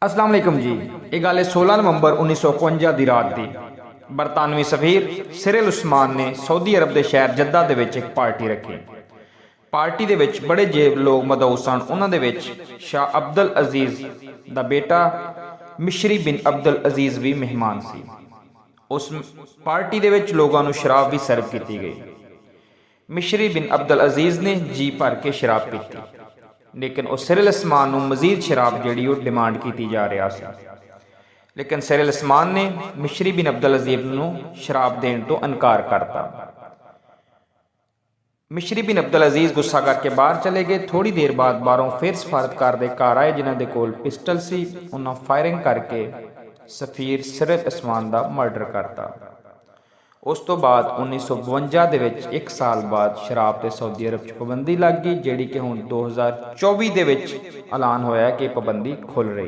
अस्सलाम वालेकुम जी। ये गल है 16 नवंबर 1951 की रात की। बरतानवी सफीर सिरिल उस्मान ने सऊदी अरब के शहर जद्दा दे विच एक पार्टी रखी। पार्टी दे विच बड़े जेब लोग मदऊ सन। उन्हां दे विच शाह अब्दुल अजीज दा बेटा मिशरी बिन अब्दुल अजीज भी मेहमान सी। उस पार्टी दे विच लोगों नूं शराब भी सर्व की गई। मिशरी बिन अब्दुल अजीज ने जी भर के शराब पीती, लेकिन उस सिरिल उस्मान नूं मजीद शराब जिहड़ी वो डिमांड की जा रहा सी। लेकिन सिरिल उस्मान ने मिशरी बिन अब्दुल अजीज नूं शराब देण तो इनकार करता। मिशरी बिन अब्दुल अजीज गुस्सा करके बाहर चले गए। थोड़ी देर बाद बाहरों फिर सफारतकार दे घर आए, जिन्हां दे कोल पिस्टल सी। उन्हां फायरिंग करके सफीर सिरिल उस्मान दा मर्डर करता। उस तो बाद 1952 दे विच एक साल बाद शराब ते सऊदी अरब च पाबंदी लग गई, जिहड़ी कि हुण 2024 दे विच ऐलान होया कि पाबंदी खुल रही।